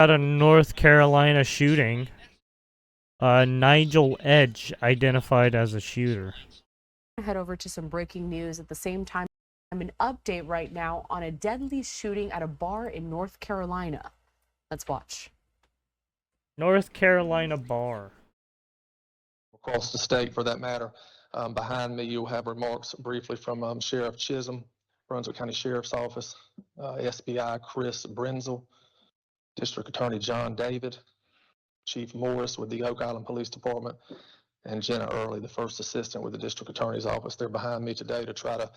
At a North Carolina shooting, Nigel Edge identified as a shooter. Head over to some breaking news at the same time. An update right now on a deadly shooting at a bar in North Carolina. Let's watch. North Carolina bar. Across the state, for that matter. Behind me, you'll have remarks briefly from Sheriff Chisholm, Brunswick County Sheriff's Office, SBI Chris Brenzel, District Attorney John David, Chief Morris with the Oak Island Police Department, and Jenna Early, the first assistant with the District Attorney's Office. They're behind me today to try to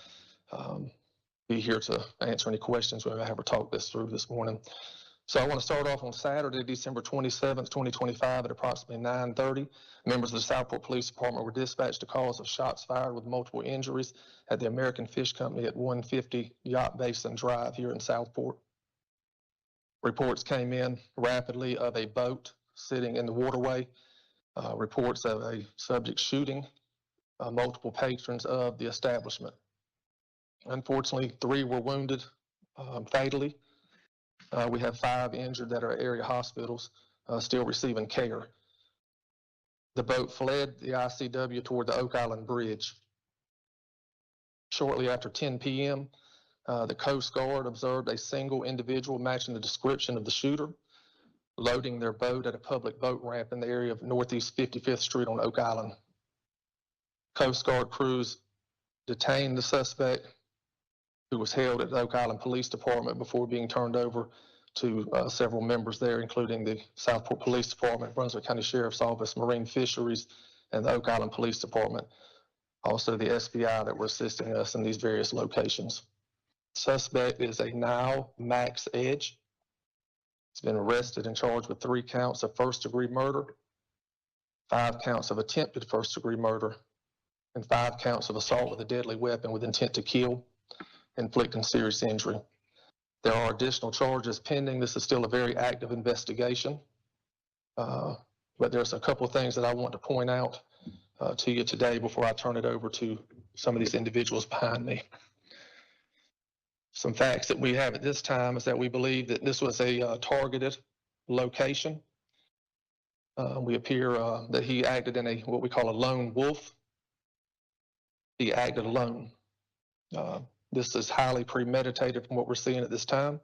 be here to answer any questions we may have or talk this through this morning. So I want to start off on Saturday, December 27th, 2025 at approximately 9:30. Members of the Southport Police Department were dispatched to calls of shots fired with multiple injuries at the American Fish Company at 150 Yacht Basin Drive here in Southport. Reports came in rapidly of a boat sitting in the waterway. Reports of a subject shooting multiple patrons of the establishment. Unfortunately, 3 were wounded fatally. We have 5 injured that are at area hospitals still receiving care. The boat fled the ICW toward the Oak Island Bridge. Shortly after 10 p.m., the Coast Guard observed a single individual matching the description of the shooter, loading their boat at a public boat ramp in the area of Northeast 55th Street on Oak Island. Coast Guard crews detained the suspect, who was held at the Oak Island Police Department before being turned over to several members there, including the Southport Police Department, Brunswick County Sheriff's Office, Marine Fisheries, and the Oak Island Police Department. Also the SBI that were assisting us in these various locations. Suspect is a Nile Max Edge. He's been arrested and charged with 3 counts of first-degree murder, 5 counts of attempted first-degree murder, and 5 counts of assault with a deadly weapon with intent to kill, inflicting serious injury. There are additional charges pending. This is still a very active investigation, but there's a couple of things that I want to point out to you today before I turn it over to some of these individuals behind me. Some facts that we have at this time is that we believe that this was a targeted location. We appear that he acted in what we call a lone wolf. He acted alone. This is highly premeditated from what we're seeing at this time.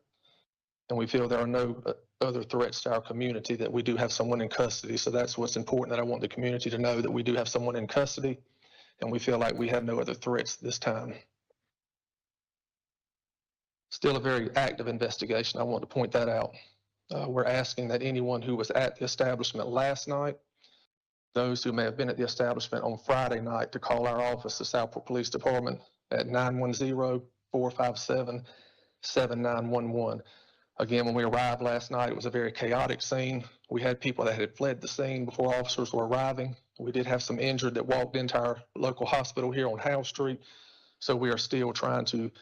And we feel there are no other threats to our community, that we do have someone in custody. So that's what's important, that I want the community to know, that we do have someone in custody, and we feel like we have no other threats this time. Still a very active investigation. I want to point that out. We're asking that anyone who was at the establishment last night, those who may have been at the establishment on Friday night, to call our office, the Southport Police Department, at 910-457-7911. Again, when we arrived last night, it was a very chaotic scene. We had people that had fled the scene before officers were arriving. We did have some injured that walked into our local hospital here on Howe Street. So we are still trying to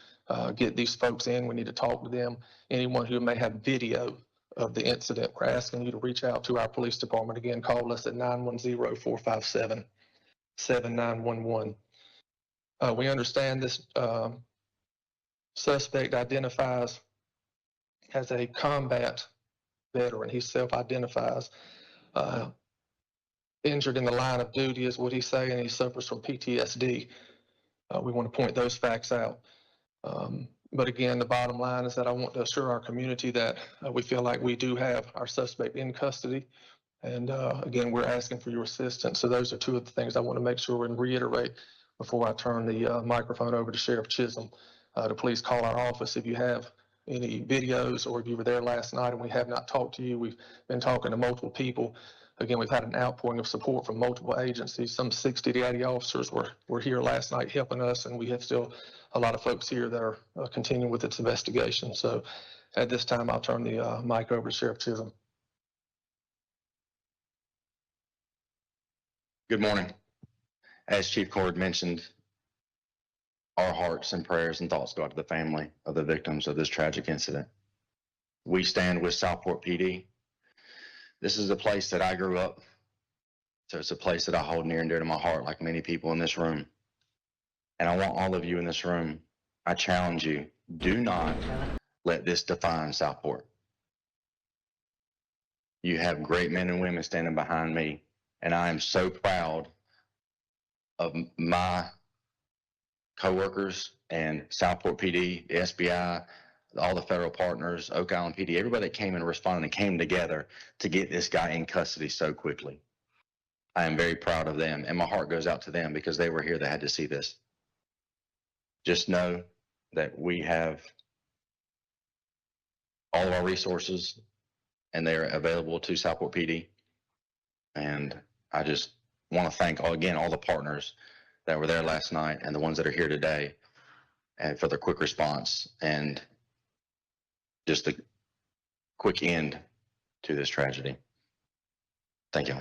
get these folks in. We need to talk to them. Anyone who may have video of the incident, we're asking you to reach out to our police department. Again, call us at 910-457-7911. We understand this suspect identifies as a combat veteran. He self-identifies. Injured in the line of duty is what he's saying. He suffers from PTSD. We want to point those facts out. But again, the bottom line is that I want to assure our community that we feel like we do have our suspect in custody. And again, we're asking for your assistance. So those are 2 of the things I want to make sure and reiterate before I turn the microphone over to Sheriff Chisholm, to please call our office if you have any videos, or if you were there last night and we have not talked to you. We've been talking to multiple people. Again, we've had an outpouring of support from multiple agencies. Some 60 to 80 officers were here last night helping us, and we have still a lot of folks here that are continuing with its investigation. So at this time, I'll turn the mic over to Sheriff Chisholm. Good morning. As Chief Cord mentioned, our hearts and prayers and thoughts go out to the family of the victims of this tragic incident. We stand with Southport PD. This is a place that I grew up, so it's a place that I hold near and dear to my heart, like many people in this room. And I want all of you in this room, I challenge you, do not let this define Southport. You have great men and women standing behind me, and I am so proud of my coworkers and Southport PD, the SBI, all the federal partners, Oak Island PD, everybody that came and responded and came together to get this guy in custody so quickly. I am very proud of them, and my heart goes out to them because they were here. They had to see this. Just know that we have all of our resources, and they are available to Southport PD. And I just want to thank all the partners that were there last night and the ones that are here today, and for their quick response and just a quick end to this tragedy. Thank you.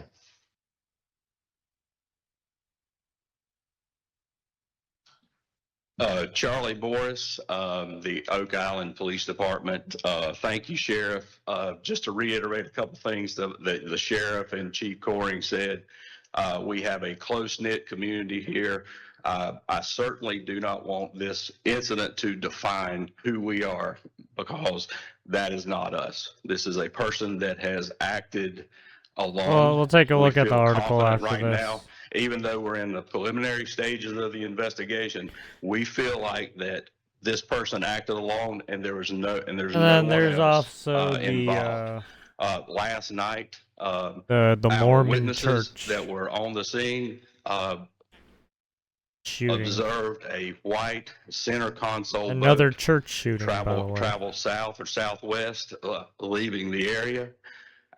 Charlie Boris, the Oak Island Police Department. Thank you, Sheriff. Just to reiterate a couple things that the Sheriff and Chief Coring said, we have a close-knit community here. I certainly do not want this incident to define who we are, because that is not us. This is a person that has acted alone. Well, we'll take a look We at the feel article confident after right this. now, even though we're in the preliminary stages of the investigation, we feel like that this person acted alone, and there's And no then one there's else also involved. Last night, the our Mormon witnesses church that were on the scene shooting. observed a white center console Another boat church shooting, by the way. travel south or southwest, leaving the area.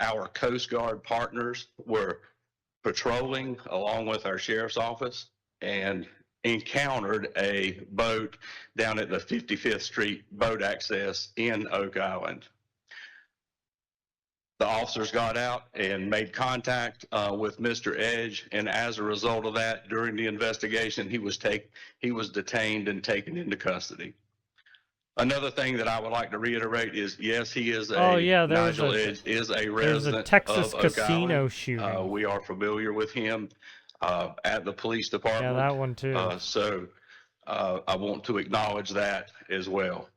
Our Coast Guard partners were patrolling along with our sheriff's office and encountered a boat down at the 55th Street boat access in Oak Island. The officers got out and made contact with Mr. Edge, and as a result of that, during the investigation, he was detained and taken into custody. Another thing that I would like to reiterate is, yes, he is Nigel Edge is a resident there's a Texas of Oak casino Island. shooting. We are familiar with him at the police department. Yeah, that one too. So I want to acknowledge that as well.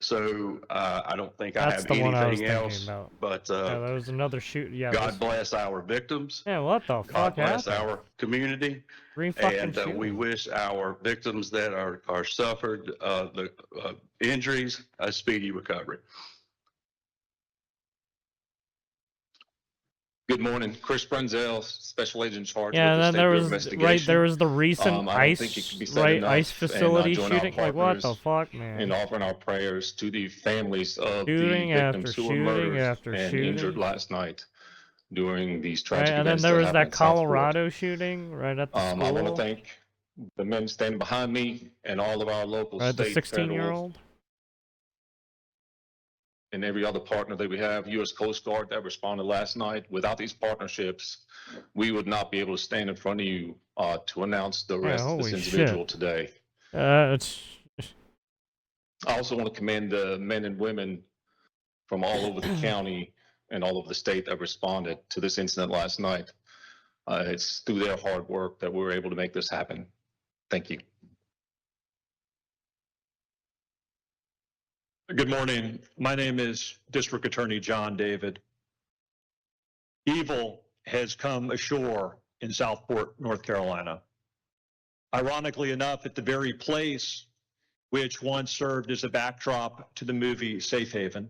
So I don't think I That's have the one I was anything thinking else, about. but Yeah, there was another shoot. Yeah. God bless our victims. Yeah, what the God fuck bless happened? our community. Green fucking And we shooting. wish our victims that are suffered the injuries a speedy recovery. Good morning, Chris Brunzel, Special Agent in charge Yeah, with and the then State there Bureau of was Investigation. there was the recent I don't think it can be said enough, ice facility and join our shooting. Like what the partners fuck, man? in offering our prayers to the families of Shooting the after victims who were shooting murdered after and shooting. injured last night during these Right, tragic and then events there that was happened that in Southport. Colorado shooting right at the school. I want to thank the men standing behind me and all of our local, Right, the state, federal, 16-year-old. and every other partner that we have, U.S. Coast Guard that responded last night. Without these partnerships, we would not be able to stand in front of you to announce the arrest of this holy individual shit. today. It's I also want to commend the men and women from all over the county and all over the state that responded to this incident last night. It's through their hard work that we were able to make this happen. Thank you. Good morning. My name is District Attorney John David. Evil has come ashore in Southport, North Carolina. Ironically enough, at the very place which once served as a backdrop to the movie Safe Haven.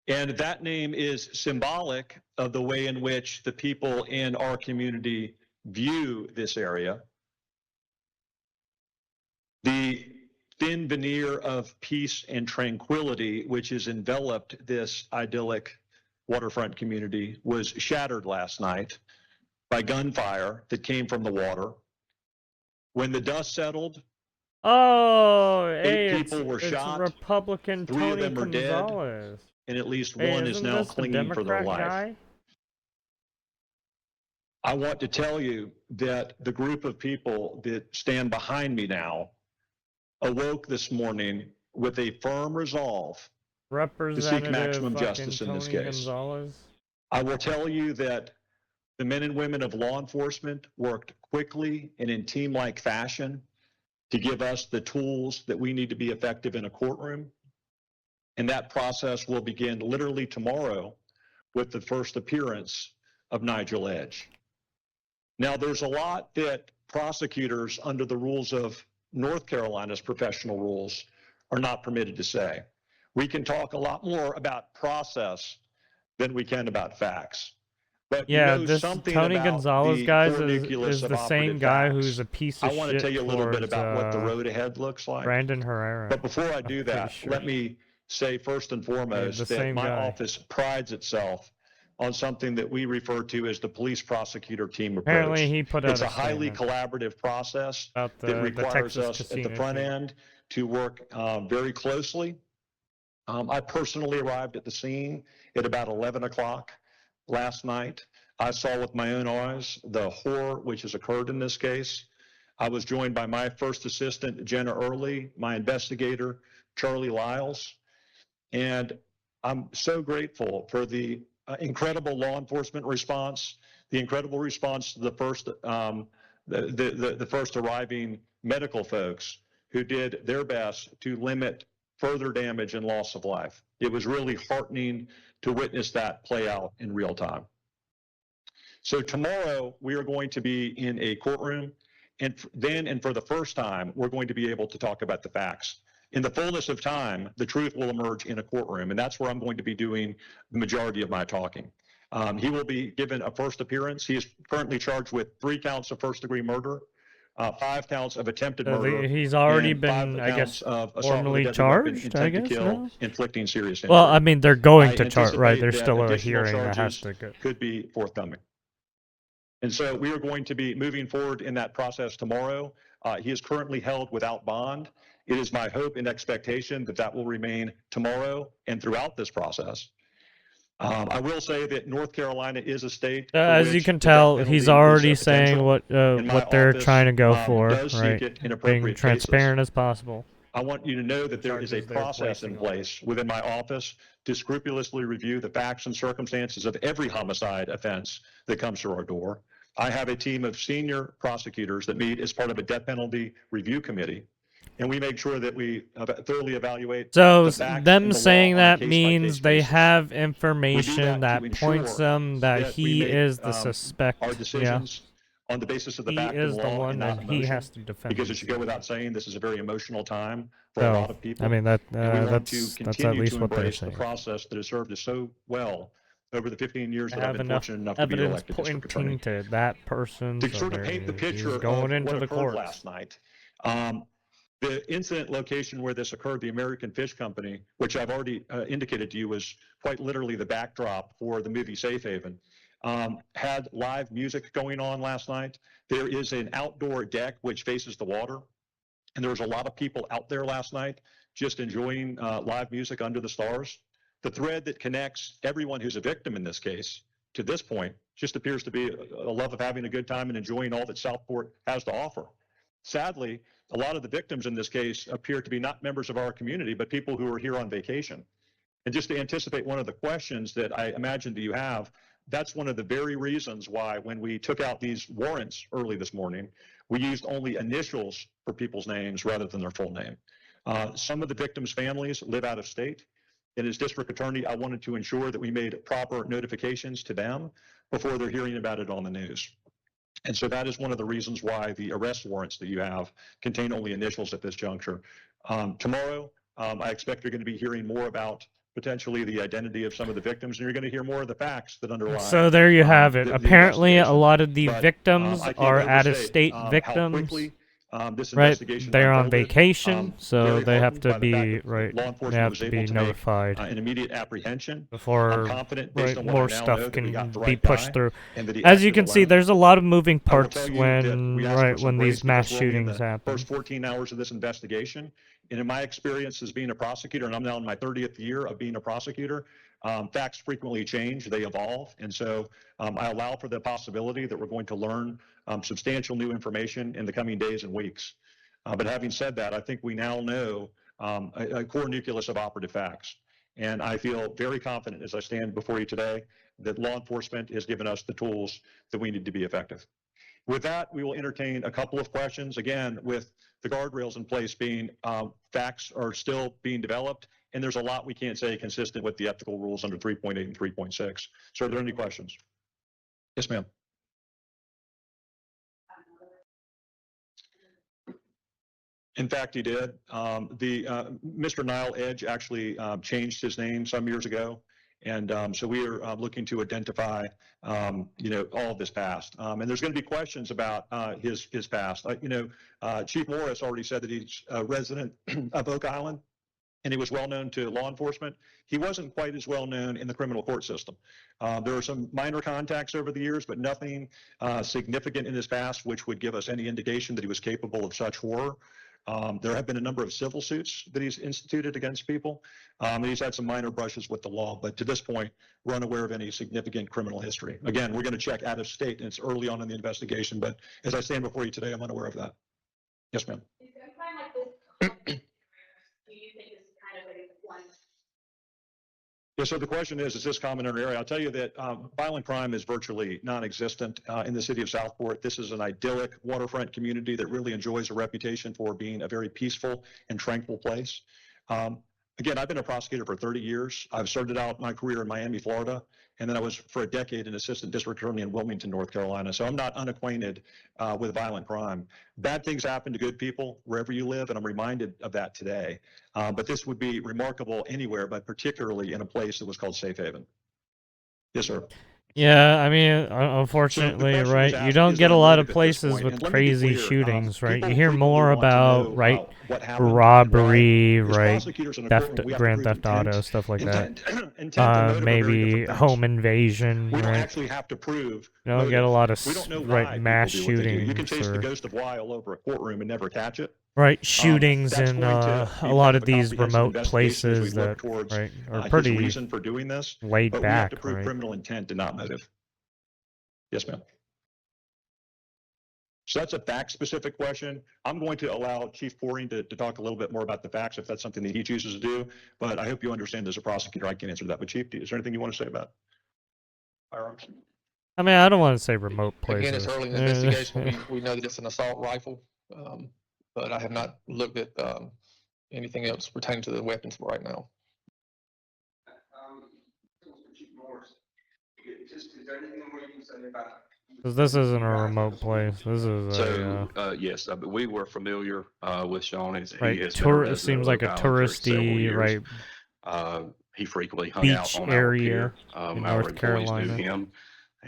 And that name is symbolic of the way in which the people in our community view this area. The thin veneer of peace and tranquility which has enveloped this idyllic waterfront community was shattered last night by gunfire that came from the water. When the dust settled, oh, hey, 8 it's people were shot, Republican 3 of Tony them are dead, Gonzalez. and at least Hey, one is isn't now this the clinging for their Democrat life. guy? I want to tell you that the group of people that stand behind me now awoke this morning with a firm resolve Representative maximum fucking justice in Tony this case. Gonzalez. I will tell you that the men and women of law enforcement worked quickly and in team-like fashion to give us the tools that we need to be effective in a courtroom. And that process will begin literally tomorrow with the first appearance of Nigel Edge. Now, there's a lot that prosecutors under the rules of North Carolina's professional rules are not permitted to say. We can talk a lot more about process than we can about facts. But Yeah, we know this something Tony about Gonzalez the guys core nucleus is of the same operative guy facts. who's a piece I of want to shit tell you a little bit towards about what the road ahead looks like. Brandon Herrera. But before I do I'm pretty that, sure. let me say first and the foremost that same my guy. office prides itself on something that we refer to as the police prosecutor team approach. Apparently he put out It's a a highly statement collaborative process about that requires Texas us at the casino front shooting. end to work very closely. I personally arrived at the scene at about 11 o'clock last night. I saw with my own eyes the horror which has occurred in this case. I was joined by my first assistant, Jenna Early, my investigator, Charlie Lyles, and I'm so grateful for the incredible law enforcement response, the incredible response to the first arriving medical folks who did their best to limit further damage and loss of life. It was really heartening to witness that play out in real time. So tomorrow we are going to be in a courtroom, and for the first time, we're going to be able to talk about the facts. In the fullness of time, the truth will emerge in a courtroom, and that's where I'm going to be doing the majority of my talking. He will be given a first appearance. He is currently charged with 3 counts of first-degree murder, 5 counts of attempted murder. He's already and been, 5 I counts guess, of assault with a formally deadly weapon, charged, intent I guess, to kill, no? inflicting serious injury. Well, I mean, they're going I to charge, right? anticipate There's that still a additional hearing that has charges to go. could be forthcoming. And so we are going to be moving forward in that process tomorrow. He is currently held without bond. It is my hope and expectation that that will remain tomorrow and throughout this process. I will say that North Carolina is a state. As you can tell, he's already saying what they're office, trying to go for, does seek right? it in Being appropriate transparent cases. as possible. I want you to know that there is a Charges they're process in placing on place within my office to scrupulously review the facts and circumstances of every homicide offense that comes through our door. I have a team of senior prosecutors that meet as part of a death penalty review committee, and we make sure that we thoroughly evaluate So the facts them and the saying law on a that means case-by-case they basis. have We do information that to that points ensure them that that we he make, is the our suspect. Yeah, decisions on the basis of the he fact and is the law one, and not and he emotion, has to defend because it should go himself. without saying, this is a very emotional time for a So, lot of people. I mean, that And we want to that's at continue least to what they're embrace the saying. process that has served us so well over the 15 years I that I've have been enough fortunate enough to be evidence elected district attorney. pointing to that person, To so sort of paint the he's picture going of into what the occurred courts. last night, the incident location where this occurred, the American Fish Company, which I've already indicated to you was quite literally the backdrop for the movie Safe Haven, had live music going on last night. There is an outdoor deck which faces the water, and there was a lot of people out there last night just enjoying live music under the stars. The thread that connects everyone who's a victim in this case to this point just appears to be a love of having a good time and enjoying all that Southport has to offer. Sadly, a lot of the victims in this case appear to be not members of our community, but people who are here on vacation. And just to anticipate one of the questions that I imagine that you have, that's one of the very reasons why when we took out these warrants early this morning, we used only initials for people's names rather than their full name. Some of the victims' families live out of state. And as district attorney, I wanted to ensure that we made proper notifications to them before they're hearing about it on the news. And so that is one of the reasons why the arrest warrants that you have contain only initials at this juncture. Tomorrow, I expect you're going to be hearing more about potentially the identity of some of the victims, and you're going to hear more of the facts that underlie. So there you have it. The Apparently, a investigation. lot of the But, victims I can't are overstate, out-of-state how victims. quickly, this Right, investigation they're on unfolded. vacation, so Very they have heartened to by the fact be that right. law They enforcement have was to able be to make, notified an immediate apprehension. I'm before confident, based on what more I now stuff know, that we got can the be right pushed guy, through. and that he As you acted can see, alone. there's a lot of moving I will parts tell you that we asked for some when grace these mass because we're only in shootings the happen. First 14 hours of this investigation, and in my experience as being a prosecutor, and I'm now in my 30th year of being a prosecutor, facts frequently change, they evolve, and so I allow for the possibility that we're going to learn substantial new information in the coming days and weeks. But having said that, I think we now know a core nucleus of operative facts. And I feel very confident as I stand before you today that law enforcement has given us the tools that we need to be effective. With that, we will entertain a couple of questions. Again, with the guardrails in place being facts are still being developed and there's a lot we can't say consistent with the ethical rules under 3.8 and 3.6. So are there any questions? Yes, ma'am. In fact, he did. Mr. Nile Edge actually changed his name some years ago. And so we are looking to identify, all of his past. And there's going to be questions about his past. Chief Morris already said that he's a resident of Oak Island, and he was well known to law enforcement. He wasn't quite as well known in the criminal court system. There were some minor contacts over the years, but nothing significant in his past which would give us any indication that he was capable of such horror. There have been a number of civil suits that he's instituted against people. And he's had some minor brushes with the law, but to this point, we're unaware of any significant criminal history. Again, we're going to check out of state, and it's early on in the investigation, but as I stand before you today, I'm unaware of that. Yes, ma'am. Do you think this is kind of a one? Yeah, so the question is this common in our area? I'll tell you that violent crime is virtually non-existent in the city of Southport. This is an idyllic waterfront community that really enjoys a reputation for being a very peaceful and tranquil place. Again, I've been a prosecutor for 30 years. I've started out my career in Miami, Florida, and then I was for a decade an assistant district attorney in Wilmington, North Carolina. So I'm not unacquainted with violent crime. Bad things happen to good people wherever you live, and I'm reminded of that today. But this would be remarkable anywhere, but particularly in a place that was called Safe Haven. Yes, sir. Yeah, I mean, unfortunately, question was right? You asked, don't is get there a a lot motive of at this places point? with And let me be crazy clear, shootings, right? people You hear frequently more want to about, know, right, what happened and why. robbery, As right, prosecutors in a courtroom, we have to Grand prove Theft Auto, intent. stuff like that. Intent and motive are very Maybe different things. home invasion, We don't right? actually have to prove You don't get a motive. lot of We don't know right why mass people do what they do. You can shootings chase the or ghost of why all over a courtroom and never catch it. right shootings That's in going to a be lot part of of a these comprehensive remote investigation as we places look that towards right are his pretty reason for doing this. laid But we have to back, prove right? criminal intent and not motive. Yes, ma'am. So that's a fact-specific question. I'm going to allow Chief Coring to talk a little bit more about the facts if that's something that he chooses to do. But I hope you understand as a prosecutor, I can't answer that. But Chief, is there anything you want to say about firearms? I mean, I don't want to say remote Again, places. it's early in the investigation. We know that it's an assault rifle, but I have not looked at anything else pertaining to the weapons right now. Chief Morris, is there anything more you can say about? Because this isn't a remote place. This is So, yes, we were familiar with Sean. He right. has been a It resident seems of like a Oak Island for several touristy, years. right, He frequently hung beach out on our pier. area in Our North employees knew Carolina. him.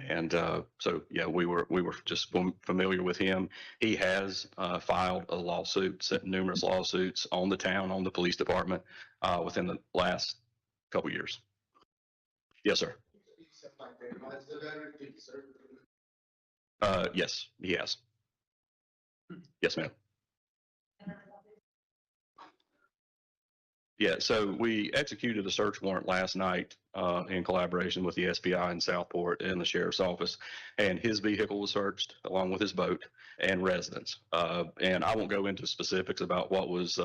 And so, yeah, we were just familiar with him. He has filed a lawsuit, numerous lawsuits on the town, on the police department within the last couple years. Yes, sir. Yes, he has. Yes, ma'am. Yeah, so we executed a search warrant last night in collaboration with the SBI in Southport and the sheriff's office, and his vehicle was searched along with his boat and residence. And I won't go into specifics about what was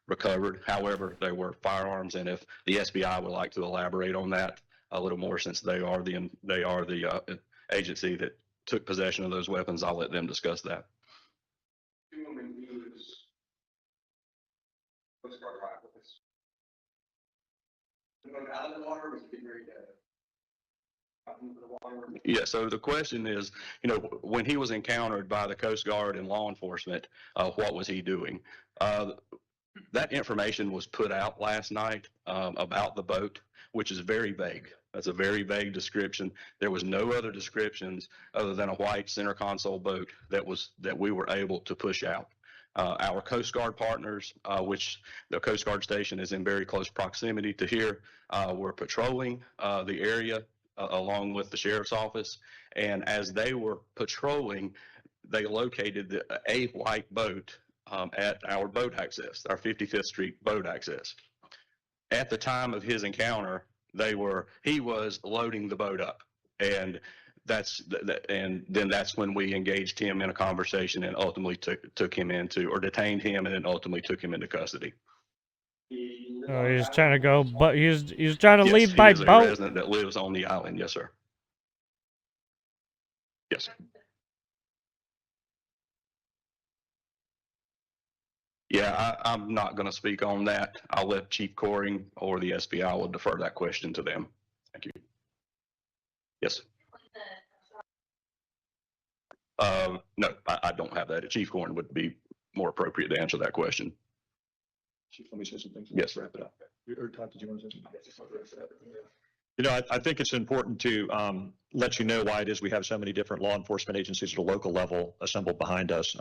recovered. However, there were firearms, and if the SBI would like to elaborate on that a little more, since they are the agency that took possession of those weapons, I'll let them discuss that. Yeah, so the question is, when he was encountered by the Coast Guard and law enforcement, what was he doing? That information was put out last night about the boat, which is very vague. That's a very vague description. There was no other descriptions other than a white center console boat that we were able to push out. Our Coast Guard partners, which the Coast Guard station is in very close proximity to here, were patrolling the area along with the sheriff's office. And as they were patrolling, they located a white boat at our boat access, our 55th Street boat access. At the time of his encounter, he was loading the boat up, and then that's when we engaged him in a conversation and ultimately took him detained him and then ultimately took him into custody. Oh, he's trying to go, but he's trying to leave by He is a boat. resident that lives on the island. Yes, sir. Yes. Yeah, I'm not going to speak on that. I'll let Chief Coring or the SBI will defer that question to them. Thank you. Yes. No, I don't have that. Chief Coring would be more appropriate to answer that question. Chief, let me say something. Yes. Wrap it up. Or Todd, did you want to say something? You know, I think it's important to let you know why it is we have so many different law enforcement agencies at a local level assembled behind us.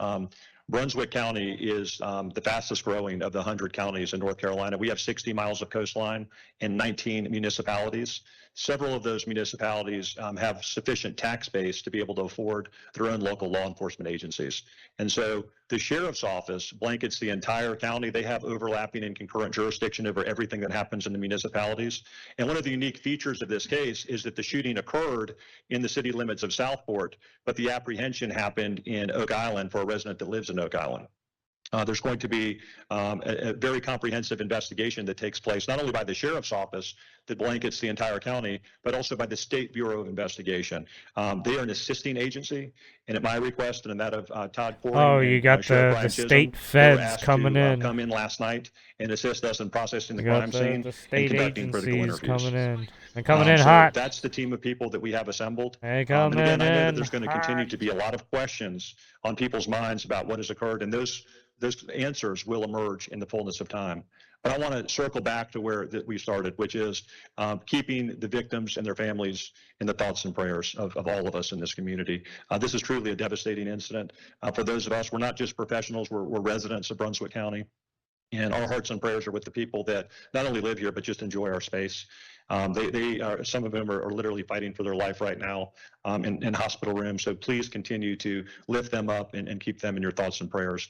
Brunswick County is the fastest growing of the 100 counties in North Carolina. We have 60 miles of coastline and 19 municipalities. Several of those municipalities have sufficient tax base to be able to afford their own local law enforcement agencies. And so the sheriff's office blankets the entire county. They have overlapping and concurrent jurisdiction over everything that happens in the municipalities. And one of the unique features of this case is that the shooting occurred in the city limits of Southport, but the apprehension happened in Oak Island for a resident that lives in Oak Island. There's going to be a very comprehensive investigation that takes place not only by the sheriff's office that blankets the entire county, but also by the State Bureau of Investigation. They are an assisting agency, and at my request and that of Todd Coring Oh, and you got Sheriff the Brian Chisholm, state they were feds asked coming to in. come in last night and assist us in processing the You got crime scene the and state conducting critical agencies interviews. coming in. They're coming in So hot. that's the team of people that we have assembled. They And coming again, I know that in there's going to continue hot. to be a lot of questions on people's minds about what has occurred, and those answers will emerge in the fullness of time. But I want to circle back to where that we started, which is keeping the victims and their families in the thoughts and prayers of all of us in this community. This is truly a devastating incident. For those of us, we're not just professionals, we're residents of Brunswick County. And our hearts and prayers are with the people that not only live here, but just enjoy our space. They are, some of them are literally fighting for their life right now in hospital rooms. So please continue to lift them up and keep them in your thoughts and prayers,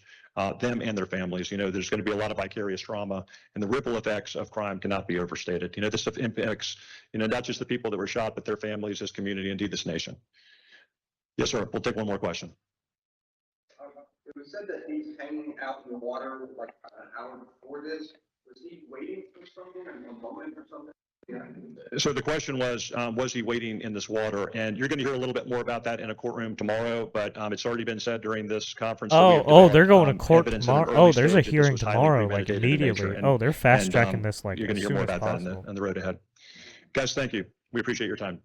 them and their families. You know, there's going to be a lot of vicarious trauma, and the ripple effects of crime cannot be overstated. You know, this impacts, you know, not just the people that were shot, but their families, this community, indeed this nation. Yes, sir. We'll take one more question. It was said that he's hanging out in the water like an hour before this. Was he waiting for something, a moment or something? Yeah. So the question was he waiting in this water? And you're going to hear a little bit more about that in a courtroom tomorrow, but it's already been said during this conference. That we have Oh, they're developed, going to court evidence at an tomorrow. early Oh, there's a stage that this hearing was highly tomorrow, like premeditated in nature. immediately. And- Oh, they're fast and, tracking this like you're going as to hear soon more as about that possible. on the road ahead. Guys, thank you. We appreciate your time.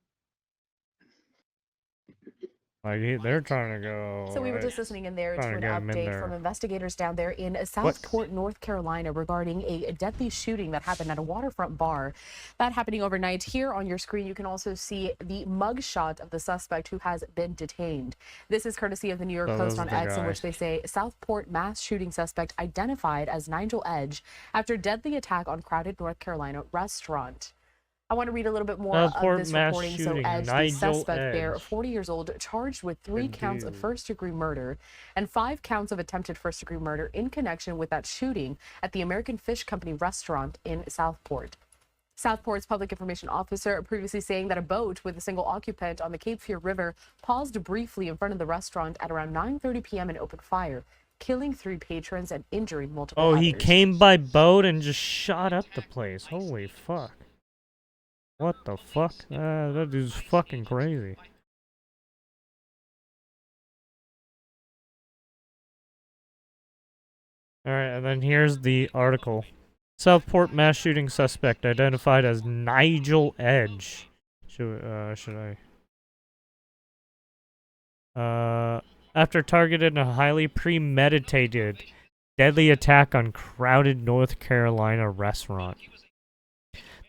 Like they're trying to go. So we were right, just listening in there to trying an to get 'em in update there. from investigators down there in Southport, North Carolina, regarding a deadly shooting that happened at a waterfront bar. That happening overnight. Here on your screen, you can also see the mugshot of the suspect who has been detained. This is courtesy of the New York So Post this on is the X, in guy. which they say Southport mass shooting suspect identified as Nigel Edge after deadly attack on crowded North Carolina restaurant. I want to read a little bit more Southport of this mass reporting. So shooting, Edge, the Nigel suspect there, Edge. 40 years old, charged with 3 Good counts of dude. first-degree murder and 5 counts of attempted first-degree murder in connection with that shooting at the American Fish Company restaurant in Southport. Southport's public information officer previously saying that a boat with a single occupant on the Cape Fear River paused briefly in front of the restaurant at around 9:30 p.m. and opened fire, killing 3 patrons and injuring multiple Oh, others. he came by boat and just shot up the place. Holy fuck. What the fuck? That dude's fucking crazy. Alright, and then here's the article. Southport mass shooting suspect identified as Nigel Edge. Should I? After targeting a highly premeditated, deadly attack on crowded North Carolina restaurant.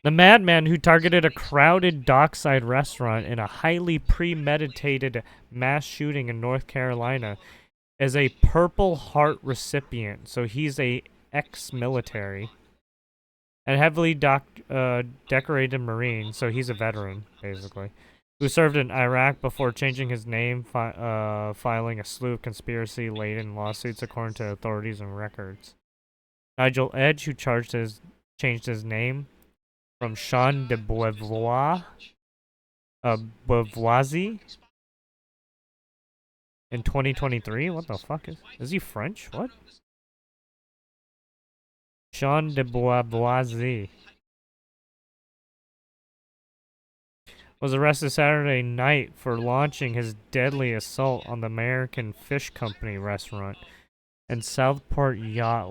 The madman who targeted a crowded dockside restaurant in a highly premeditated mass shooting in North Carolina is a Purple Heart recipient, so he's a ex-military, and heavily decorated Marine, so he's a veteran, basically, who served in Iraq before changing his name, filing a slew of conspiracy-laden lawsuits according to authorities and records. Nigel Edge, who changed his name from Sean de Beauvois, Beauvoisie in 2023? What the fuck is he French? What? Sean de Beauvoisie was arrested Saturday night for launching his deadly assault on the American Fish Company restaurant. and Southport yacht.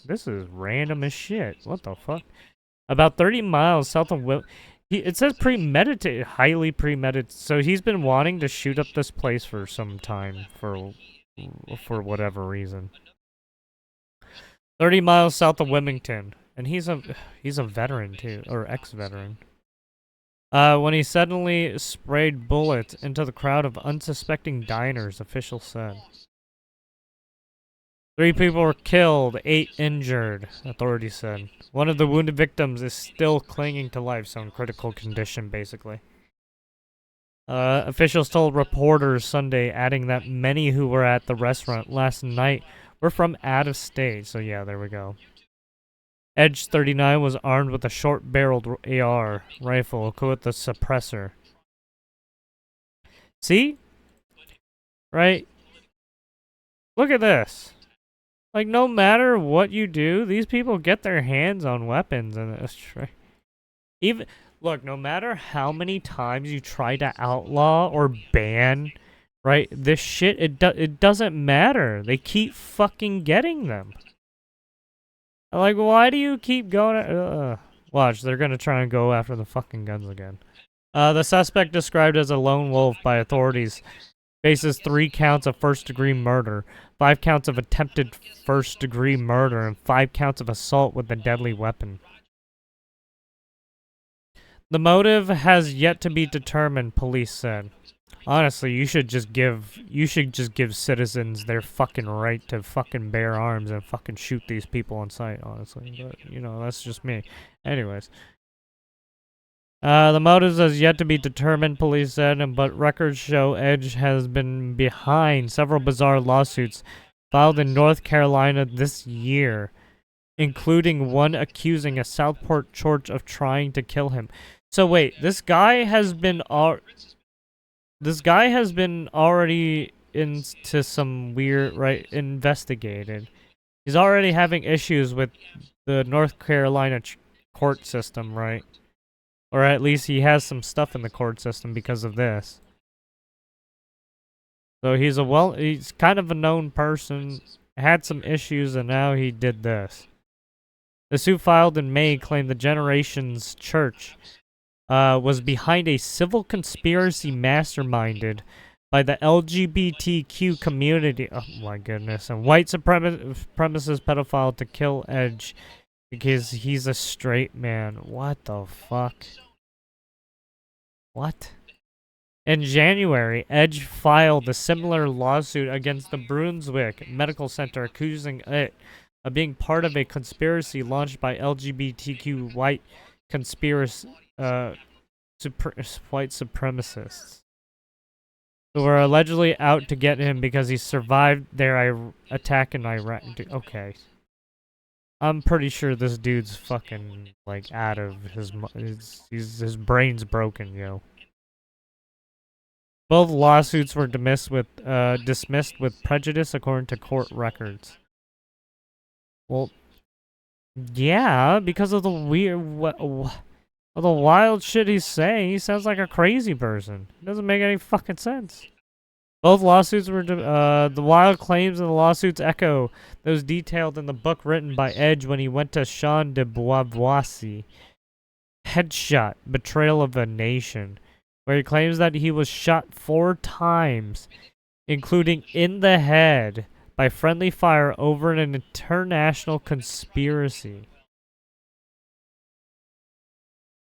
This is random as shit. What the fuck? About 30 miles south of it says premeditated, highly premeditated. So he's been wanting to shoot up this place for some time, for whatever reason. 30 miles south of Wilmington, and he's a veteran too, or ex-veteran. When he suddenly sprayed bullets into the crowd of unsuspecting diners, officials said. 3 people were killed, 8 injured, authorities said. One of the wounded victims is still clinging to life, so in critical condition, basically. Officials told reporters Sunday, adding that many who were at the restaurant last night were from out of state. So yeah, there we go. Edge 39 was armed with a short-barreled AR rifle equipped with a suppressor. See? Right? Look at this. Like, no matter what you do, these people get their hands on weapons, and it's even look. No matter how many times you try to outlaw or ban, right? This shit, it doesn't matter. They keep fucking getting them. Like, why do you keep going? Watch, they're gonna try and go after the fucking guns again. The suspect, described as a lone wolf by authorities, faces 3 counts of first-degree murder, 5 counts of attempted first-degree murder, and 5 counts of assault with a deadly weapon. The motive has yet to be determined, police said. Honestly, you should just give citizens their fucking right to fucking bear arms and fucking shoot these people on sight, honestly. But, you know, that's just me. Anyways. The motives has yet to be determined, police said, but records show Edge has been behind several bizarre lawsuits filed in North Carolina this year, including one accusing a Southport church of trying to kill him. So wait, this guy has been already into some weird, right, investigated. He's already having issues with the North Carolina court system, right? Or at least he has some stuff in the court system because of this. So he's kind of a known person, had some issues, and now he did this. The suit filed in May claimed the Generations Church was behind a civil conspiracy masterminded by the LGBTQ community. Oh my goodness. And white supremacist pedophile to kill Edge because he's a straight man. What the fuck? What? In January, Edge filed a similar lawsuit against the Brunswick Medical Center, accusing it of being part of a conspiracy launched by LGBTQ white white supremacists who were allegedly out to get him because he survived their attack in Iraq. Okay. I'm pretty sure this dude's fucking, like, out of his brain's broken, yo. Both lawsuits were dismissed with prejudice according to court records. Well, yeah, because of the the wild shit he's saying. He sounds like a crazy person. It doesn't make any fucking sense. Both lawsuits were, the wild claims in the lawsuits echo those detailed in the book written by Edge when he went to Jean de Beauvoisis, Headshot, Betrayal of a Nation, where he claims that he was shot 4 times, including in the head, by friendly fire over an international conspiracy.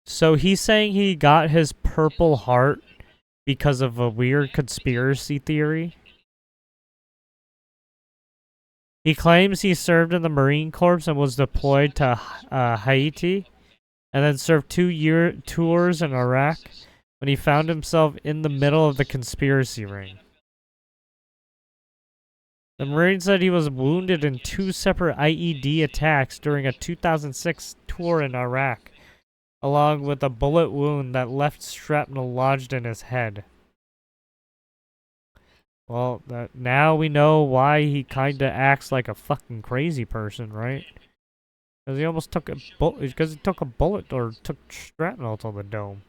So he's saying he got his Purple Heart because of a weird conspiracy theory? He claims he served in the Marine Corps and was deployed to Haiti, and then served 2-year tours in Iraq when he found himself in the middle of the conspiracy ring. The Marine said he was wounded in 2 separate IED attacks during a 2006 tour in Iraq, along with a bullet wound that left shrapnel lodged in his head. Well, now we know why he kinda acts like a fucking crazy person, right? Because he almost took a bullet, because he took a bullet or took shrapnel to the dome.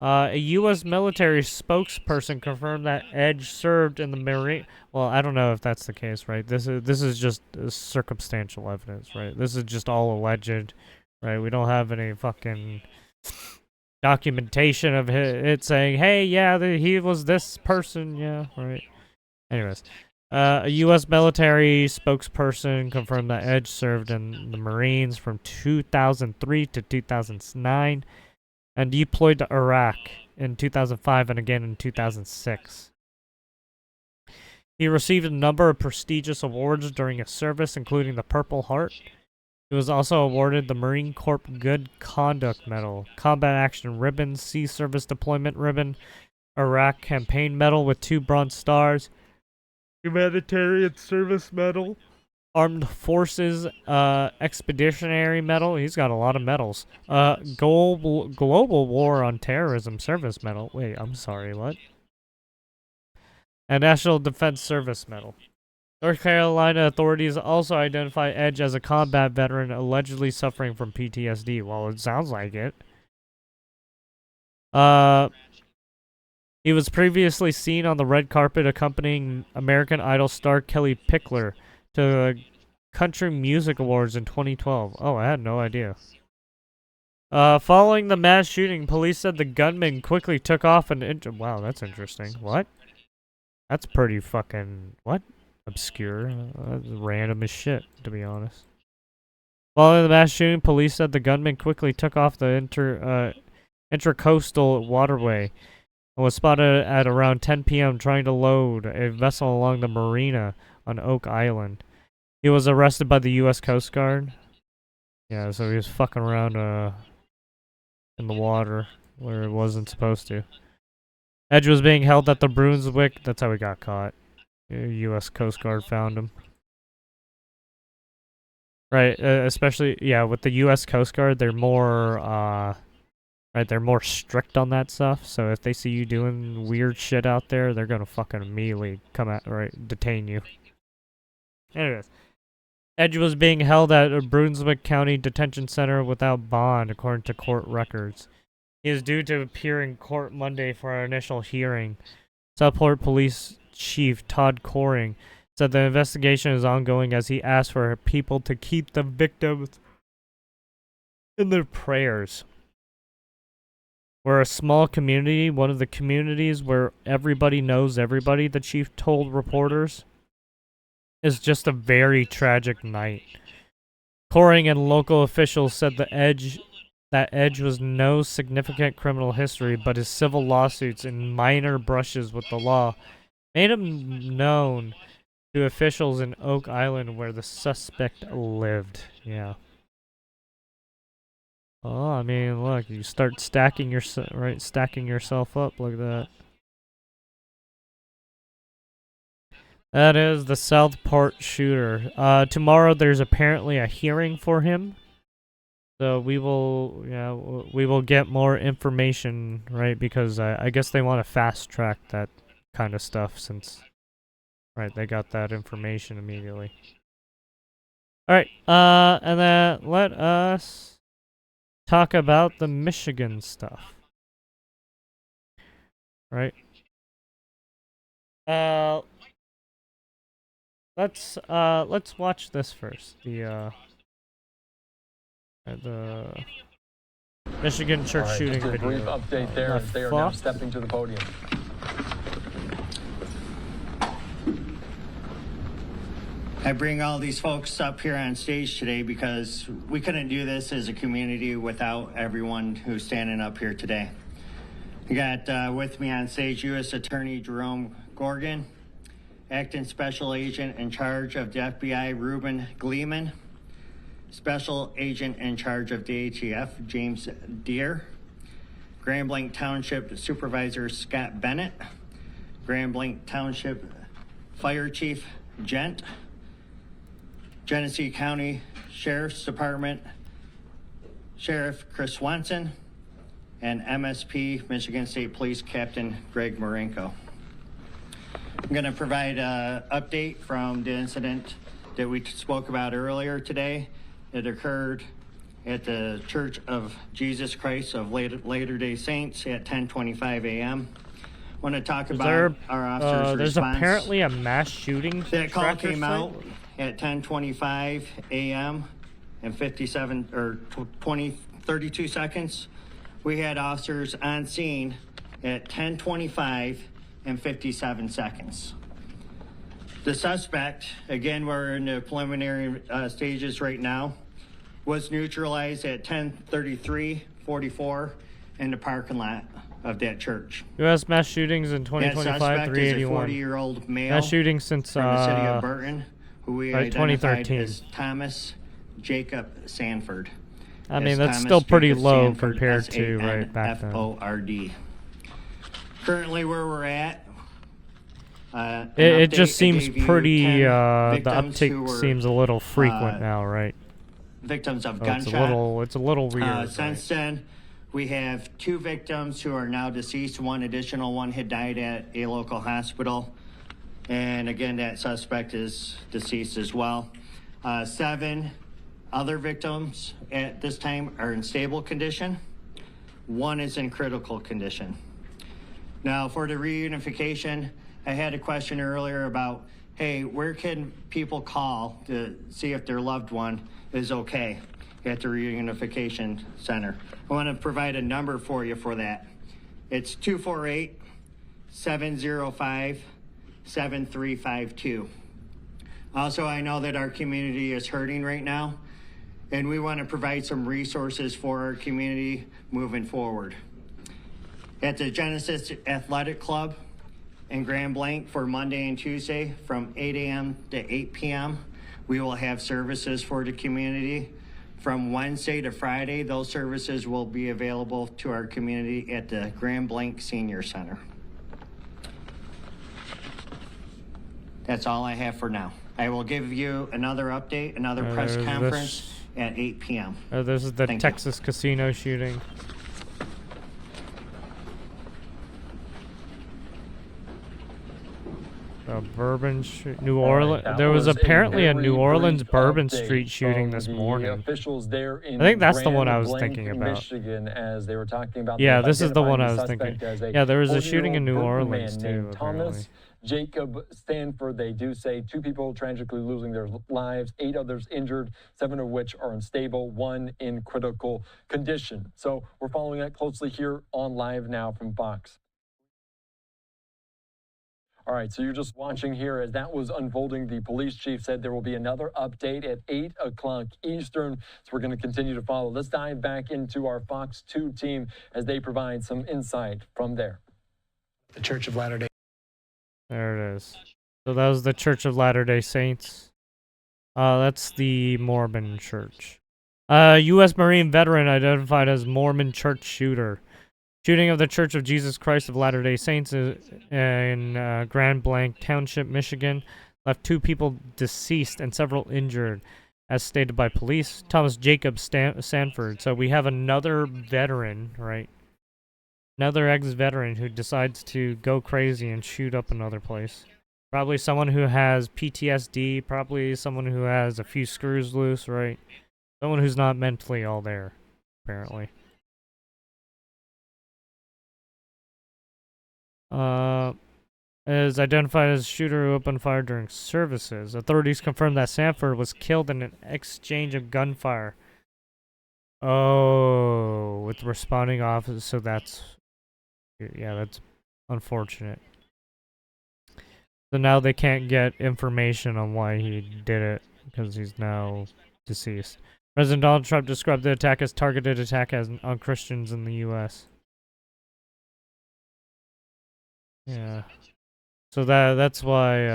A U.S. military spokesperson confirmed that Edge served in the Marine. Well, I don't know if that's the case, right? This is just circumstantial evidence, right? This is just all alleged, right? We don't have any fucking documentation of it saying, "Hey, yeah, he was this person." Yeah, right. Anyways, a U.S. military spokesperson confirmed that Edge served in the Marines from 2003 to 2009 and deployed to Iraq in 2005 and again in 2006. He received a number of prestigious awards during his service, including the Purple Heart. He was also awarded the Marine Corps Good Conduct Medal, Combat Action Ribbon, Sea Service Deployment Ribbon, Iraq Campaign Medal with 2 Bronze Stars, Humanitarian Service Medal, Armed Forces Expeditionary Medal. He's got a lot of medals. Global War on Terrorism Service Medal. Wait, I'm sorry, what? And National Defense Service Medal. North Carolina authorities also identify Edge as a combat veteran allegedly suffering from PTSD. Well, it sounds like it. He was previously seen on the red carpet accompanying American Idol star Kelly Pickler to the Country Music Awards in 2012. Oh, I had no idea. Following the mass shooting, police said the gunman quickly took off and wow, that's interesting. What? That's pretty fucking what? Obscure. That's random as shit, to be honest. Following the mass shooting, police said the gunman quickly took off the intracoastal waterway and was spotted at around 10 p.m. trying to load a vessel along the marina on Oak Island. He was arrested by the U.S. Coast Guard. Yeah, so he was fucking around in the water where it wasn't supposed to. Edge was being held at the Brunswick. That's how he got caught. U.S. Coast Guard found him. Right, especially, yeah, with the U.S. Coast Guard, they're more, right, they're more strict on that stuff. So if they see you doing weird shit out there, they're gonna fucking immediately come at, right, detain you. Anyways, Edge was being held at a Brunswick County Detention Center without bond, according to court records. He is due to appear in court Monday for our initial hearing. Southport Police Chief Todd Coring said the investigation is ongoing as he asked for people to keep the victims in their prayers. We're a small community, one of the communities where everybody knows everybody, the chief told reporters. It's just a very tragic night. Coring and local officials said that Edge was no significant criminal history, but his civil lawsuits and minor brushes with the law made him known to officials in Oak Island where the suspect lived. Yeah. Oh, I mean, look, you start stacking yourself up like that. That is the Southport shooter. Tomorrow there's apparently a hearing for him. So we will get more information, right? Because I guess they want to fast track that kind of stuff since, right, they got that information immediately. Alright, and then let us talk about the Michigan stuff. Right? Let's watch this first. The Michigan church shooting just a video. brief update there as they are now stepping to the podium. I bring all these folks up here on stage today because we couldn't do this as a community without everyone who's standing up here today. I got with me on stage U.S. Attorney Jerome Gorgon, Acting Special Agent in charge of the FBI Reuben Gleeman, Special Agent in charge of DHEF James Deere, Grand Blanc Township Supervisor Scott Bennett, Grand Blanc Township Fire Chief Gent, Genesee County Sheriff's Department Sheriff Chris Swanson, and MSP Michigan State Police Captain Greg Marenko. I'm going to provide an update from the incident that we spoke about earlier today. It occurred at the Church of Jesus Christ of Latter-day Saints at 10:25 a.m. I want to talk about our officers' there's response. apparently a mass shooting. That call tracker came site? out at 10:25 a.m. and 57 or 32 seconds. We had officers on scene at 10:25 and 57 seconds. The suspect, again, we're in the preliminary stages right now, was neutralized at 10:33:44 in the parking lot of that church. U.S. mass shootings in That 2025, suspect is a 381. 40-year-old male Mass shootings since from the city of Burton, who we identified 2013. as Thomas Jacob Sanford. I mean, As that's Thomas still pretty Jacob low Sanford, compared to right back then. S-A-N-F-O-R-D. Currently, where we're at, It just seems gave you pretty, 10 the victims who uptick were, seems a little frequent now, right? victims of So gunshot. it's a little weird. Since then, we have 2 victims who are now deceased. One additional one had died at a local hospital. And again, that suspect is deceased as well. 7 other victims at this time are in stable condition. 1 is in critical condition. Now, for the reunification, I had a question earlier about, hey, where can people call to see if their loved one is okay at the reunification center? I want to provide a number for you for that. It's 248-705-7352. Also, I know that our community is hurting right now, and we want to provide some resources for our community moving forward. At the Genesis Athletic Club in Grand Blanc for Monday and Tuesday from 8 a.m. to 8 p.m., we will have services for the community. From Wednesday to Friday, those services will be available to our community at the Grand Blanc Senior Center. That's all I have for now. I will give you another update, another press conference at 8 p.m. This is the Thank Texas casino shooting. Bourbon, New Orleans. There was apparently a New Orleans Bourbon Street shooting this morning. Officials there in I think that's the one I was Grand thinking Blanc, about. Michigan, as they were talking about. Yeah, them this is the one I identifying was the thinking. suspect as a Yeah, there was a shooting in New 40-year-old Orleans man too. named Thomas Jacob Stanford. They do say 2 people tragically losing their lives, 8 others injured, 7 of which are unstable, 1 in critical condition. So we're following that closely here on Live Now from Fox. All right, so you're just watching here as that was unfolding. The police chief said there will be another update at 8 o'clock Eastern. So we're going to continue to follow. Let's dive back into our Fox 2 team as they provide some insight from there. The Church of Latter-day. There it is. So that was the Church of Latter-day Saints. That's the Mormon church. U.S. Marine veteran identified as Mormon church shooter. Shooting of the Church of Jesus Christ of Latter-day Saints in Grand Blanc Township, Michigan, left 2 people deceased and several injured, as stated by police. Thomas Jacob Sanford. So we have another veteran, right? Another ex-veteran who decides to go crazy and shoot up another place. Probably someone who has PTSD, probably someone who has a few screws loose, right? Someone who's not mentally all there, apparently. Is identified as shooter who opened fire during services. Authorities confirmed that Sanford was killed in an exchange of gunfire. Oh, with responding officers, so that's... Yeah, that's unfortunate. So now they can't get information on why he did it, because he's now deceased. President Donald Trump described the attack as targeted attack on Christians in the U.S. Yeah. So that's why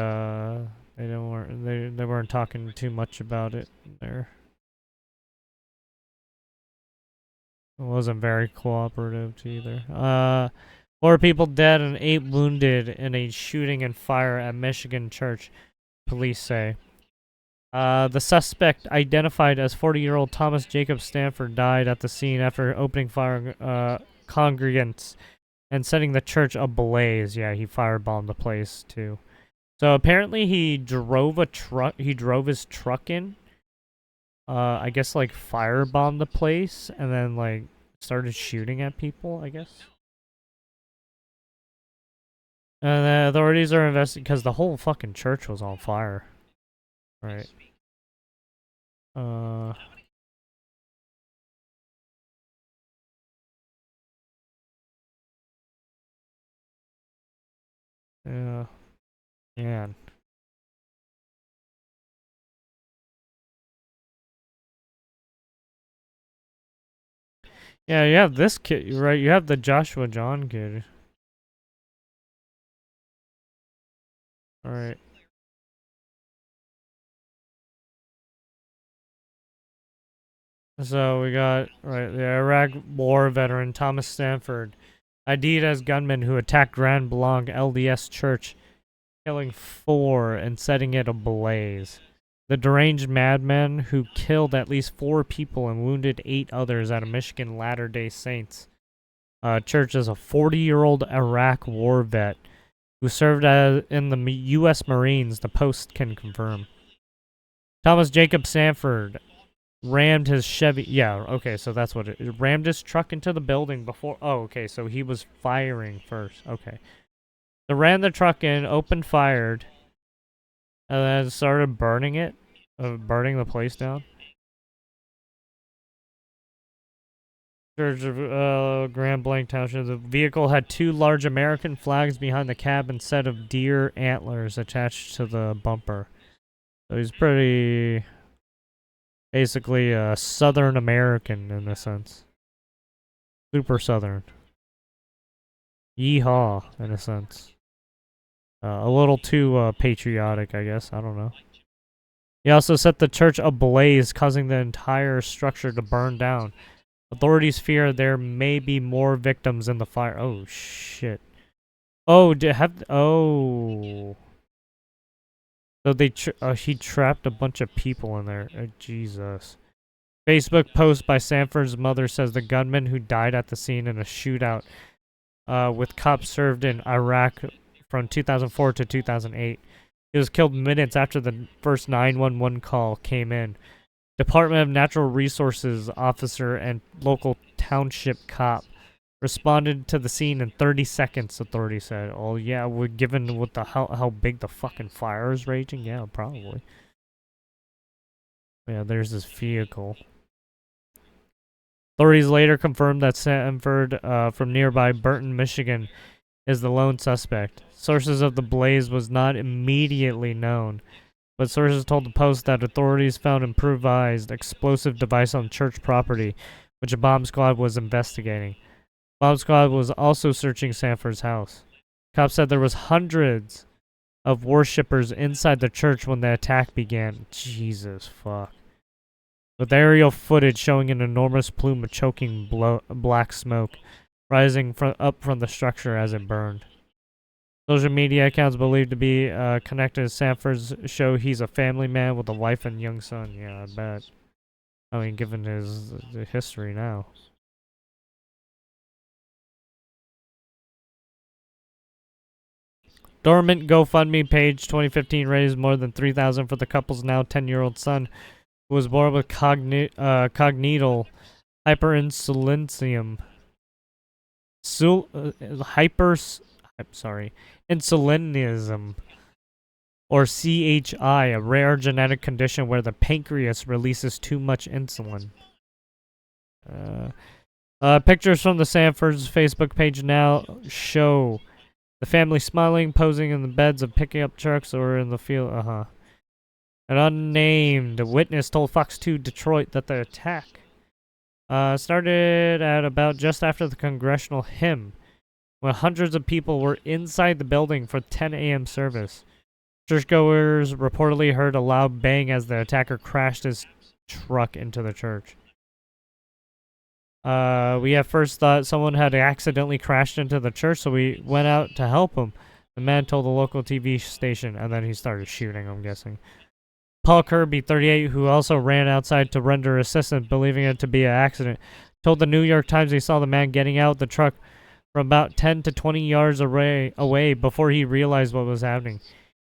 they weren't talking too much about it there. It wasn't very cooperative either. 4 people dead and 8 wounded in a shooting and fire at Michigan church, police say. The suspect, identified as 40-year-old Thomas Jacob Stanford, died at the scene after opening fire on congregants and setting the church ablaze. Yeah, he firebombed the place too. So apparently he drove a truck. He drove his truck in I guess like firebombed the place and then like started shooting at people, I guess. And the authorities are investigating because the whole fucking church was on fire. Right. Yeah. Man. Yeah, you have this kid, right? You have the Joshua John kid. Alright. So we got, right, the Iraq War veteran Thomas Stanford, ID'd as gunman who attacked Grand Blanc LDS Church, killing 4 and setting it ablaze. The deranged madman who killed at least 4 people and wounded 8 others at a Michigan Latter-day Saints church is a 40-year-old Iraq war vet who served in the U.S. Marines, the Post can confirm. Thomas Jacob Sanford rammed his Chevy. Yeah, okay, so that's what it rammed his truck into the building before. Oh, okay, so he was firing first. Okay. So ran the truck in, opened fired, and then started burning it, burning the place down. Church of Grand Blanc Township. The vehicle had 2 large American flags behind the cab and set of deer antlers attached to the bumper. So he's pretty, basically a Southern American in a sense. Super Southern. Yeehaw, in a sense. A little too patriotic, I guess. I don't know. He also set the church ablaze, causing the entire structure to burn down. Authorities fear there may be more victims in the fire. Oh, shit. Oh, oh. So he trapped a bunch of people in there. Jesus. Facebook post by Sanford's mother says the gunman who died at the scene in a shootout with cops served in Iraq from 2004 to 2008. He was killed minutes after the first 911 call came in. Department of Natural Resources officer and local township cop responded to the scene in 30 seconds, authorities said. Oh, yeah, given with how big the fucking fire is raging, yeah, probably. Yeah, there's this vehicle. Authorities later confirmed that Sanford from nearby Burton, Michigan, is the lone suspect. Sources of the blaze was not immediately known, but sources told the Post that authorities found improvised explosive device on church property, which a bomb squad was investigating. Bomb squad was also searching Sanford's house. Cops said there was hundreds of worshippers inside the church when the attack began. Jesus fuck. With aerial footage showing an enormous plume of choking black smoke rising up from the structure as it burned. Social media accounts believed to be connected to Sanford's show he's a family man with a wife and young son. Yeah, I bet. I mean, given his history now. Dormant GoFundMe page 2015 raised more than $3,000 for the couple's now 10-year-old son, who was born with congenital hyperinsulinism. Insulinism, or CHI, a rare genetic condition where the pancreas releases too much insulin. Pictures from the Sanford's Facebook page now show the family smiling, posing in the beds of picking up trucks or in the field. An unnamed witness told Fox 2 Detroit that the attack started at about just after the congressional hymn, when hundreds of people were inside the building for 10 a.m. service. Churchgoers reportedly heard a loud bang as the attacker crashed his truck into the church. We at first thought someone had accidentally crashed into the church, so we went out to help him. The man told the local TV station, and then he started shooting, I'm guessing. Paul Kirby, 38, who also ran outside to render assistance, believing it to be an accident, told the New York Times he saw the man getting out the truck from about 10 to 20 yards away before he realized what was happening.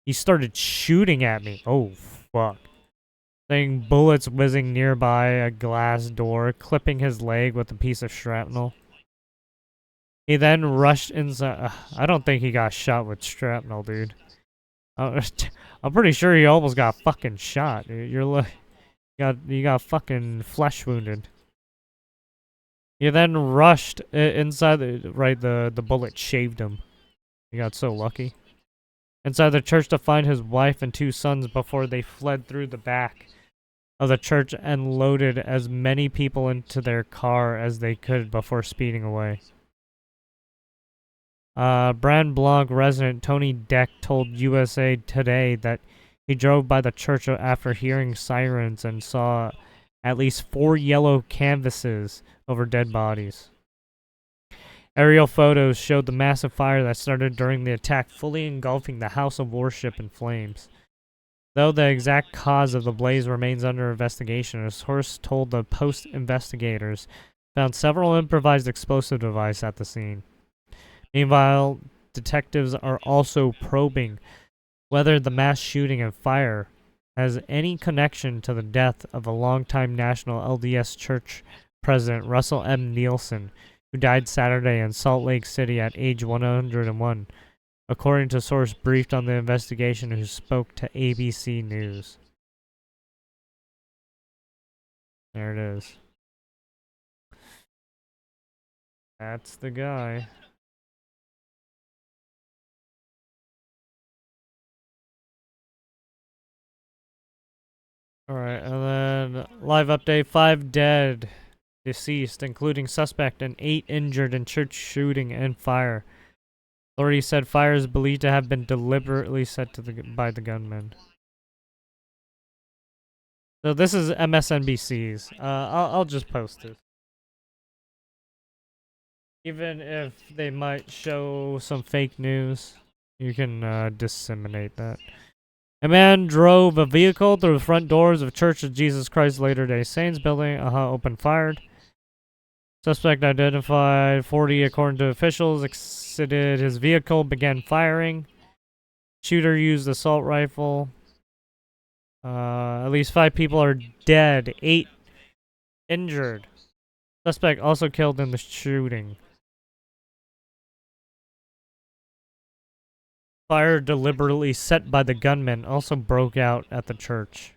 He started shooting at me. Oh, fuck. saying bullets whizzing nearby a glass door, clipping his leg with a piece of shrapnel. He then rushed inside. I don't think he got shot with shrapnel, dude. I'm pretty sure he almost got fucking shot. Dude. You got fucking flesh wounded. He then rushed inside the bullet shaved him. He got so lucky. Inside the church to find his wife and 2 sons before they fled through the back of the church and loaded as many people into their car as they could before speeding away. Brand Blanc resident Tony Deck told USA Today that he drove by the church after hearing sirens and saw at least 4 yellow canvases over dead bodies. Aerial photos showed the massive fire that started during the attack fully engulfing the house of worship in flames. Though the exact cause of the blaze remains under investigation, a source told the Post investigators found several improvised explosive devices at the scene. Meanwhile, detectives are also probing whether the mass shooting and fire has any connection to the death of a longtime National LDS Church president Russell M. Nielsen, who died Saturday in Salt Lake City at age 101, according to a source briefed on the investigation who spoke to ABC News. There it is. That's the guy. Alright, and then live update, 5 dead, deceased, including suspect, and 8 injured in church shooting and fire. Authorities said fire is believed to have been deliberately set to by the gunman. So this is MSNBC's. I'll just post it. Even if they might show some fake news, you can disseminate that. A man drove a vehicle through the front doors of Church of Jesus Christ Latter-day Saints building, opened fired. Suspect identified 40 according to officials, exited his vehicle, began firing. Shooter used assault rifle. At least 5 people are dead, 8 injured. Suspect also killed in the shooting. Fire deliberately set by the gunman also broke out at the church.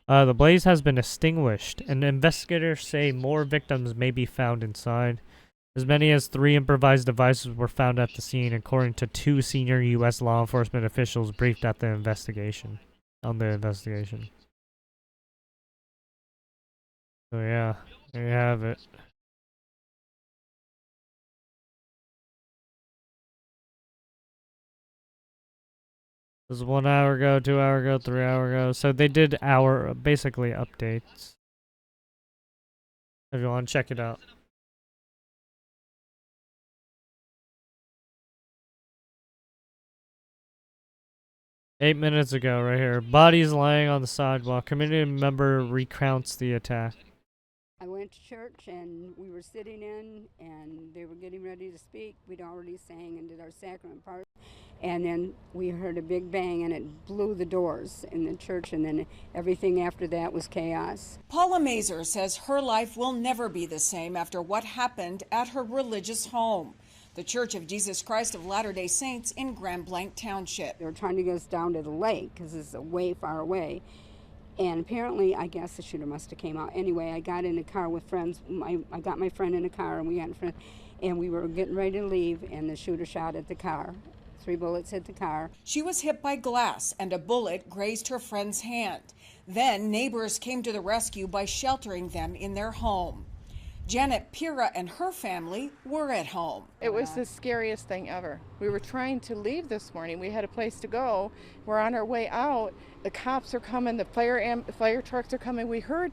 The blaze has been extinguished, and investigators say more victims may be found inside. As many as 3 improvised devices were found at the scene, according to 2 senior U.S. law enforcement officials briefed at the investigation. So yeah, there you have it. This was 1 hour ago, 2 hour ago, 3 hour ago. So they did basically updates. If you want to check it out. Eight minutes ago, right here. Bodies lying on the sidewalk. Community member recounts the attack. I went to church and we were sitting in and they were getting ready to speak. We'd already sang and did our sacrament part. And then we heard a big bang and it blew the doors in the church, and then everything after that was chaos. Paula Mazer says her life will never be the same after what happened at her religious home, the Church of Jesus Christ of Latter-day Saints in Grand Blanc Township. They were trying to get us down to the lake because it's way far away. And apparently, I guess the shooter must have came out. Anyway, I got in a car with friends. I got my friend in a car, and we got in front, and we were getting ready to leave, and the shooter shot at the car. 3 bullets hit the car. She was hit by glass, and a bullet grazed her friend's hand. Then neighbors came to the rescue by sheltering them in their home. Janet Pira and her family were at home. It was the scariest thing ever. We were trying to leave this morning. We had a place to go. We're on our way out. The cops are coming. The fire trucks are coming. We heard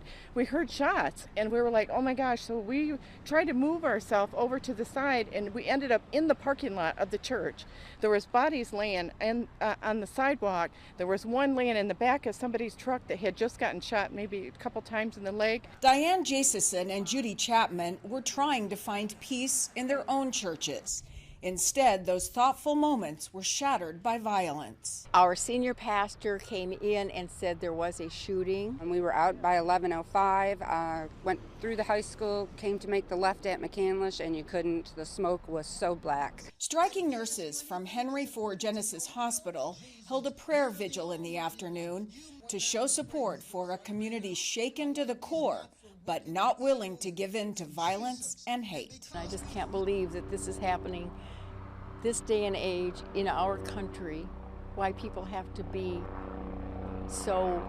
shots, and we were like, "Oh my gosh!" So we tried to move ourselves over to the side, and we ended up in the parking lot of the church. There was bodies laying on the sidewalk. There was one laying in the back of somebody's truck that had just gotten shot, maybe a couple times in the leg. Diane Jasison and Judy Chapman were trying to find peace in their own churches. Instead, those thoughtful moments were shattered by violence. Our senior pastor came in and said there was a shooting, and we were out by 11:05. Went through the high school, came to make the left at McCandlish, and you couldn't. The smoke was so black. Striking nurses from Henry Ford Genesis Hospital held a prayer vigil in the afternoon to show support for a community shaken to the core, but not willing to give in to violence and hate. I just can't believe that this is happening this day and age in our country, why people have to be so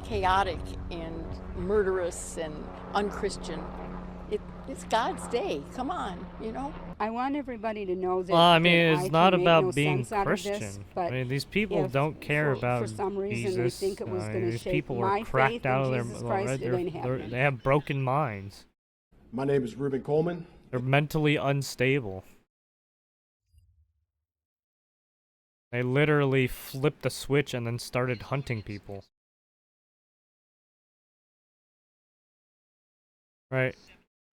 chaotic and murderous and unchristian. It's God's day. Come on, you know? I want everybody to know that. Well, I mean, that it's I not can make about no being sense out of Christian. this, but I mean, these people if don't care about for some reason Jesus. they think it was I mean, going to these shake people were my cracked faith out in of their Jesus well, Christ, right? it ain't happening. They have broken minds. My name is Reuben Coleman. They're mentally unstable. They literally flipped the switch and then started hunting people. Right.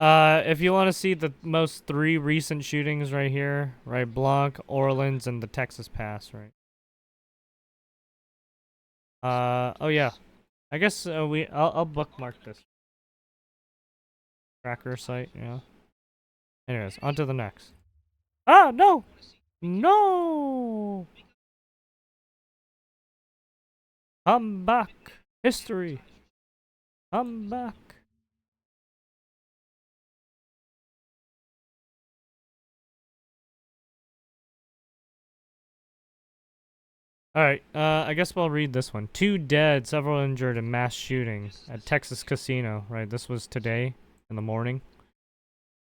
If you want to see the most 3 recent shootings right here, right? Blanc, Orleans, and the Texas Pass, right? Oh yeah. I guess I'll bookmark this tracker site, yeah. Anyways, on to the next. Ah, no! No! Come back, history. Come back. Alright, I guess we'll read this one. 2 dead, several injured in mass shooting at Texas casino. Right, this was today in the morning.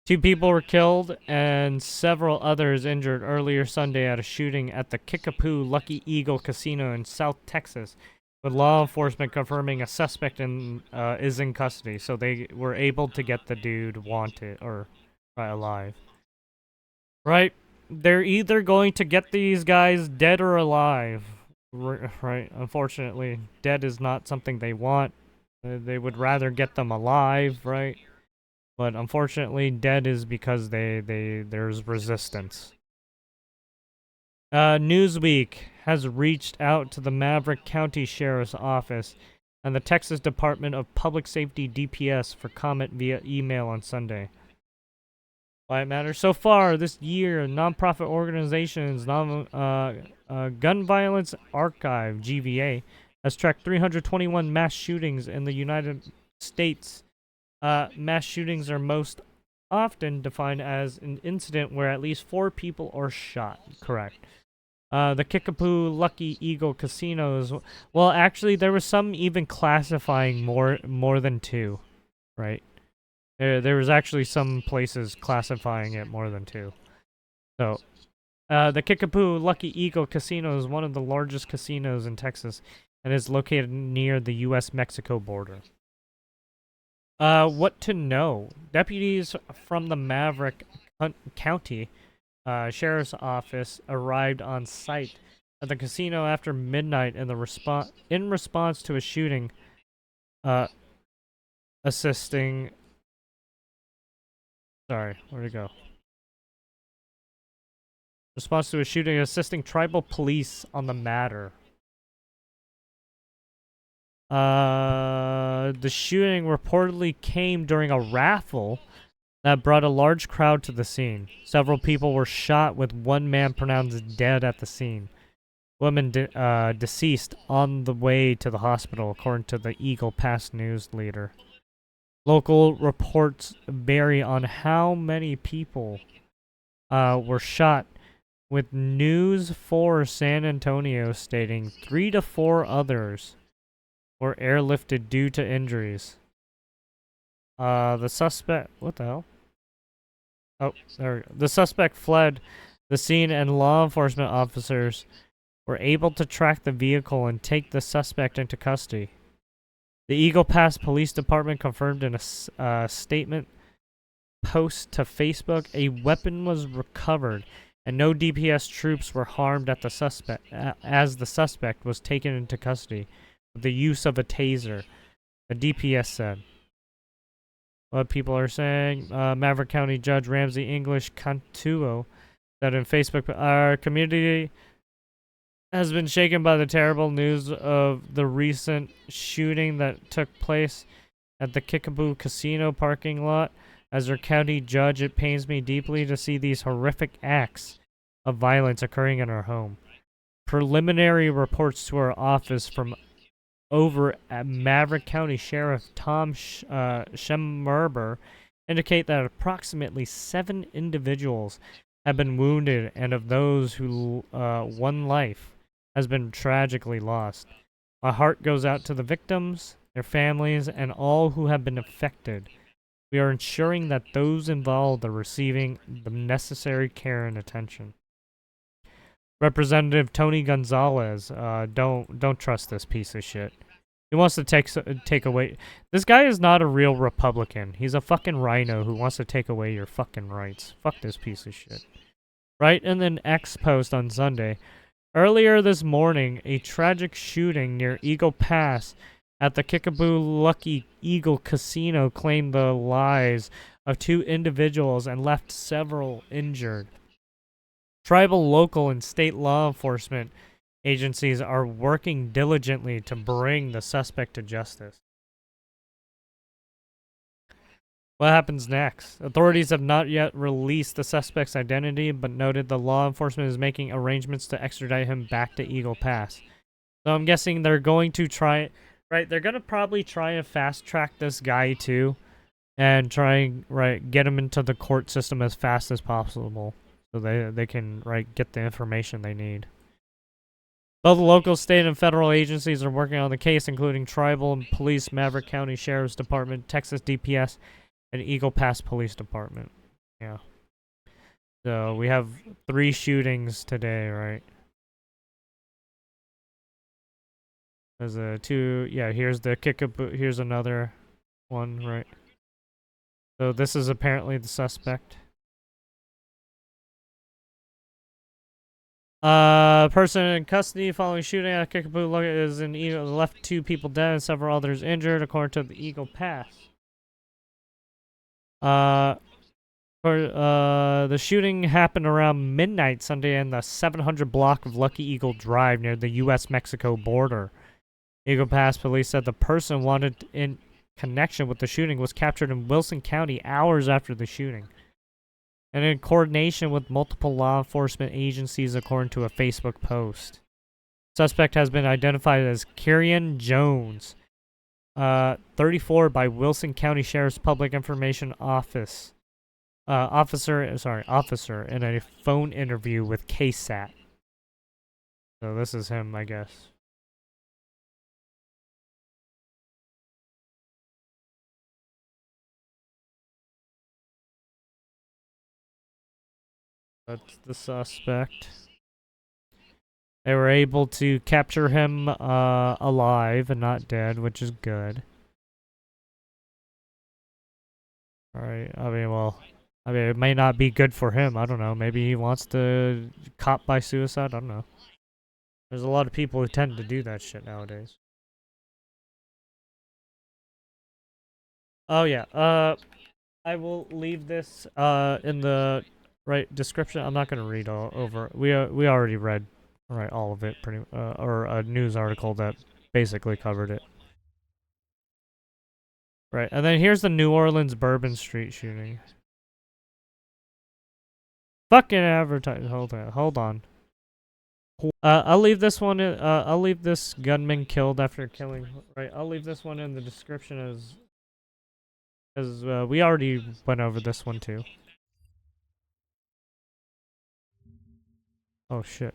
2 people were killed and several others injured earlier Sunday at a shooting at the Kickapoo Lucky Eagle Casino in South Texas, with law enforcement confirming a suspect is in custody. So they were able to get the dude wanted or alive. Right. They're either going to get these guys dead or alive, right? Unfortunately, dead is not something they want. They would rather get them alive, right? But unfortunately, dead is because there's resistance. Newsweek has reached out to the Maverick County Sheriff's Office and the Texas Department of Public Safety (DPS) for comment via email on Sunday. Why it matters. So far this year, nonprofit organizations, Gun Violence Archive (GVA) has tracked 321 mass shootings in the United States. Mass shootings are most often defined as an incident where at least 4 people are shot. Correct. The Kickapoo Lucky Eagle casinos. Well, actually, there was some even classifying more than 2, right? There was actually some places classifying it more than 2. So, the Kickapoo Lucky Eagle Casino is one of the largest casinos in Texas and is located near the U.S.-Mexico border. What to know? Deputies from the Maverick County Sheriff's Office arrived on site at the casino after midnight in response to a shooting, assisting. Sorry, where'd it go? Response to a shooting, assisting tribal police on the matter. The shooting reportedly came during a raffle that brought a large crowd to the scene. Several people were shot, with one man pronounced dead at the scene. Woman deceased on the way to the hospital, according to the Eagle Pass news leader. Local reports vary on how many people were shot, with News 4 San Antonio stating 3 to 4 others were airlifted due to injuries. The suspect... What the hell? Oh, there we go. The suspect fled the scene, and law enforcement officers were able to track the vehicle and take the suspect into custody. The Eagle Pass Police Department confirmed in a statement post to Facebook a weapon was recovered and no DPS troops were harmed at the suspect as the suspect was taken into custody with the use of a taser, the DPS said. what people are saying. Maverick County Judge Ramsey English Cantuo said in Facebook, our community has been shaken by the terrible news of the recent shooting that took place at the Kickapoo Casino parking lot. As our county judge, it pains me deeply to see these horrific acts of violence occurring in our home. Preliminary reports to our office from over at Maverick County Sheriff Tom Schemmerber indicate that approximately 7 individuals have been wounded, and of those who one life has been tragically lost. My heart goes out to the victims, their families, and all who have been affected. We are ensuring that those involved are receiving the necessary care and attention. Representative Tony Gonzalez, don't trust this piece of shit. He wants to take away. This guy is not a real Republican. He's a fucking rhino who wants to take away your fucking rights. Fuck this piece of shit. Right? And then X post on Sunday. Earlier this morning, a tragic shooting near Eagle Pass at the Kickapoo Lucky Eagle Casino claimed the lives of 2 individuals and left several injured. Tribal, local, and state law enforcement agencies are working diligently to bring the suspect to justice. What happens next? Authorities have not yet released the suspect's identity, but noted the law enforcement is making arrangements to extradite him back to Eagle Pass. So I'm guessing they're going to try, right? They're going to probably try and fast track this guy too, and try and get him into the court system as fast as possible, so they can get the information they need. Both local, state, and federal agencies are working on the case, including Tribal and Police, Maverick County Sheriff's Department, Texas DPS, and Eagle Pass Police Department. Yeah. So we have 3 shootings today, right? There's a 2. Yeah, here's the Kickapoo. Here's another one, right? So this is apparently the suspect. Person in custody following shooting at Kickapoo is in Eagle, left 2 people dead and several others injured, according to the Eagle Pass. The shooting happened around midnight Sunday in the 700 block of Lucky Eagle Drive near the U.S.-Mexico border. Eagle Pass police said the person wanted in connection with the shooting was captured in Wilson County hours after the shooting, and in coordination with multiple law enforcement agencies, according to a Facebook post. Suspect has been identified as Kyrian Jones, 34, by Wilson County Sheriff's Public Information Office. Officer in a phone interview with KSAT. So this is him, I guess. That's the suspect. They were able to capture him alive and not dead, which is good. Alright, I mean, it may not be good for him. I don't know. Maybe he wants to cop by suicide. I don't know. There's a lot of people who tend to do that shit nowadays. Oh, yeah. I will leave this in the description. I'm not going to read all over. We already read all of it, or a news article that basically covered it. Right, and then here's the New Orleans Bourbon Street shooting. Fucking advertise. Hold on. I'll leave this one in, I'll leave this gunman killed after killing. Right, I'll leave this one in the description as we already went over this one too. Oh shit.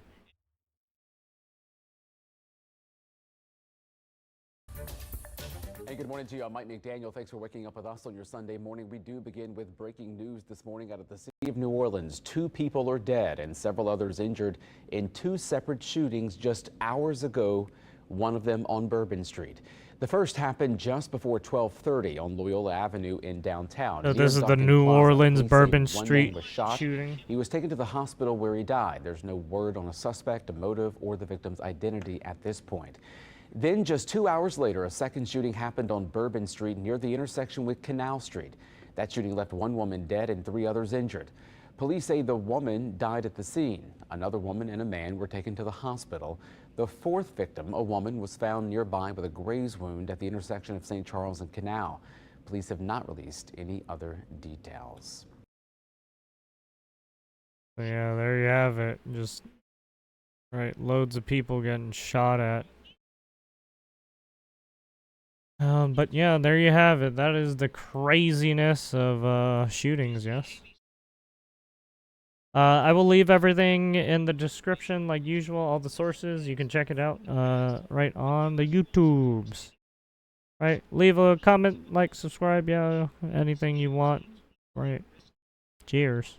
Hey, good morning to you. I'm Mike McDaniel. Thanks for waking up with us on your Sunday morning. We do begin with breaking news this morning out of the city of New Orleans. 2 people are dead and several others injured in 2 separate shootings just hours ago, one of them on Bourbon Street. The first happened just before 12:30 on Loyola Avenue in downtown. So this is the New Orleans Bourbon Street shooting. He was taken to the hospital where he died. There's no word on a suspect, a motive, or the victim's identity at this point. Then just 2 hours later, a second shooting happened on Bourbon Street near the intersection with Canal Street. That shooting left one woman dead and 3 others injured. Police say the woman died at the scene. Another woman and a man were taken to the hospital. The fourth victim, a woman, was found nearby with a graze wound at the intersection of St. Charles and Canal. Police have not released any other details. So yeah, there you have it. Just right, loads of people getting shot at. But yeah, there you have it. That is the craziness of shootings, yes. I will leave everything in the description like usual, all the sources. You can check it out right on the YouTubes. Right, leave a comment, like, subscribe, yeah, anything you want. Right. Cheers.